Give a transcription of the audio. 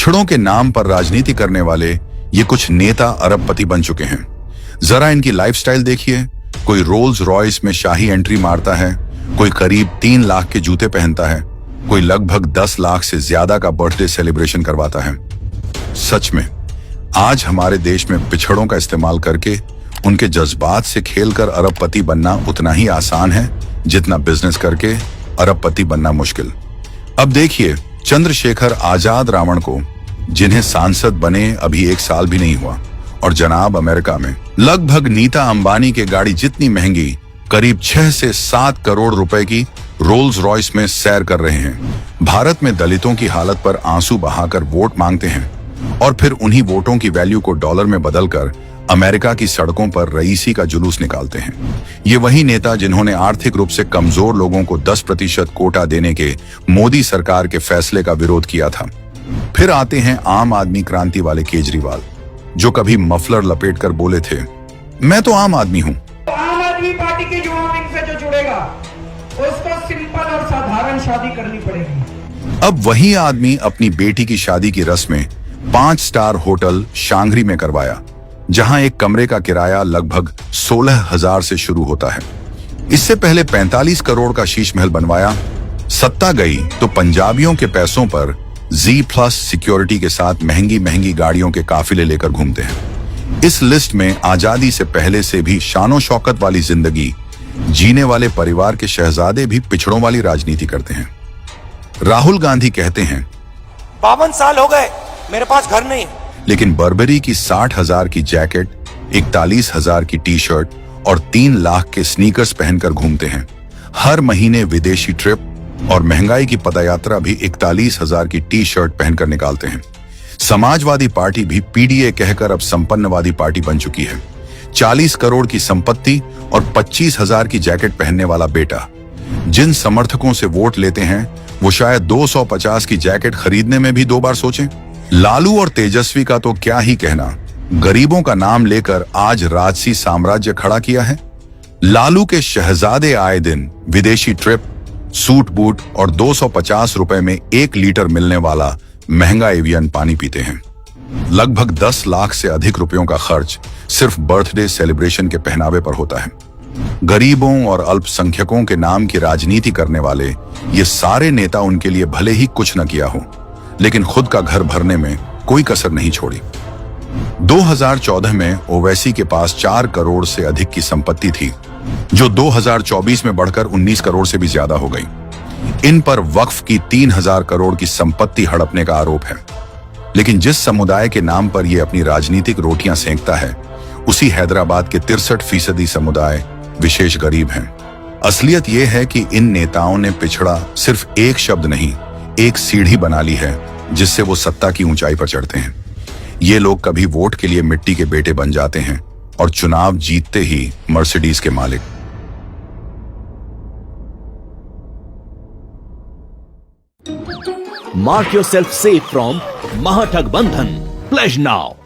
पिछड़ों के नाम पर राजनीति करने वाले ये कुछ नेता अरबपति बन चुके हैं। जरा इनकी लाइफस्टाइल देखिए। कोई रोल्स रॉयस में शाही एंट्री मारता है, कोई करीब 3 लाख के जूते पहनता है, कोई लगभग 10 लाख से ज्यादा का बर्थडे सेलिब्रेशन करवाता है। सच में आज हमारे देश में पिछड़ों का इस्तेमाल करके उनके जज्बात से खेलकर अरबपति बनना उतना ही आसान है जितना बिजनेस करके अरबपति बनना मुश्किल। अब देखिए चंद्रशेखर आजाद रावण को, जिन्हें सांसद बने अभी 1 साल भी नहीं हुआ, और जनाब अमेरिका में लगभग नीता अंबानी के गाड़ी जितनी महंगी करीब 6 से 7 करोड़ रुपए की रोल्स रॉयस में सैर कर रहे हैं। भारत में दलितों की हालत पर आंसू बहाकर वोट मांगते हैं और फिर उन्हीं वोटों की वैल्यू को डॉलर में बदलकर अमेरिका की सड़कों पर रईसी का जुलूस निकालते हैं। ये वही नेता जिन्होंने आर्थिक रूप से कमजोर लोगों को 10% कोटा देने के मोदी सरकार के फैसले का विरोध किया था। फिर आते हैं आम आदमी क्रांति वाले केजरीवाल, जो कभी मफलर लपेटकर बोले थे, मैं तो आम आदमी हूँ। आम आदमी पार्टी के युवा विंग से जो जुड़ेगा उसको सिंपल और साधारण शादी करनी पड़ेगी। अब वही आदमी अपनी बेटी की शादी की रस्में 5 स्टार होटल शांघरी में करवाया, जहां एक कमरे का किराया लगभग 16,000 से शुरू होता है। इससे पहले 45 करोड़ का शीश महल बनवाया। सत्ता गई तो पंजाबियों के पैसों पर Z+ सिक्योरिटी के साथ महंगी महंगी गाड़ियों के काफिले लेकर घूमते हैं। इस लिस्ट में आजादी से पहले से भी शानो शौकत वाली जिंदगी जीने वाले परिवार के शहजादे भी पिछड़ों वाली राजनीति करते हैं। राहुल गांधी कहते हैं 52 साल हो गए, मेरे पास घर नहीं, लेकिन बर्बरी की 60,000 की जैकेट, 41,000 की टी शर्ट और 3 लाख के स्नीकर्स पहनकर घूमते हैं। हर महीने विदेशी ट्रिप और महंगाई की पदयात्रा भी 41,000 की टी शर्ट पहनकर निकालते हैं। समाजवादी पार्टी भी पीडीए कहकर अब संपन्नवादी पार्टी बन चुकी है। 40 करोड़ की संपत्ति और 25,000 की जैकेट पहनने वाला बेटा। जिन समर्थकों से वोट लेते हैं वो शायद 250 की जैकेट खरीदने में भी 2 बार सोचें। लालू और तेजस्वी का तो क्या ही कहना, गरीबों का नाम लेकर आज राजसी साम्राज्य खड़ा किया है। लालू के शहजादे आए दिन विदेशी ट्रिप, सूट बूट और 250 रुपए में 1 लीटर मिलने वाला महंगा एवियन पानी पीते हैं। लगभग 10 लाख से अधिक रुपयों का खर्च सिर्फ बर्थडे सेलिब्रेशन के पहनावे पर होता है। गरीबों और अल्पसंख्यकों के नाम की राजनीति करने वाले ये सारे नेता उनके लिए भले ही कुछ न किया हो, लेकिन खुद का घर भरने में कोई कसर नहीं छोड़ी। 2014 में ओवैसी के पास 4 करोड़ से अधिक की संपत्ति थी, जो 2024 में बढ़कर 19 करोड़ से भी ज्यादा हो गई। इन पर वक्फ की 3,000 करोड़ की संपत्ति हड़पने का आरोप है। लेकिन जिस समुदाय के नाम पर यह अपनी राजनीतिक रोटियां सेंकता है, उसी हैदराबाद के 63% समुदाय विशेष गरीब हैं। असलियत यह है कि इन नेताओं ने पिछड़ा सिर्फ एक शब्द नहीं, एक सीढ़ी बना ली है जिससे वो सत्ता की ऊंचाई पर चढ़ते हैं। ये लोग कभी वोट के लिए मिट्टी के बेटे बन जाते हैं और चुनाव जीतते ही मर्सिडीज के मालिक। Mark yourself safe from Mahathag Bandhan. Pledge now.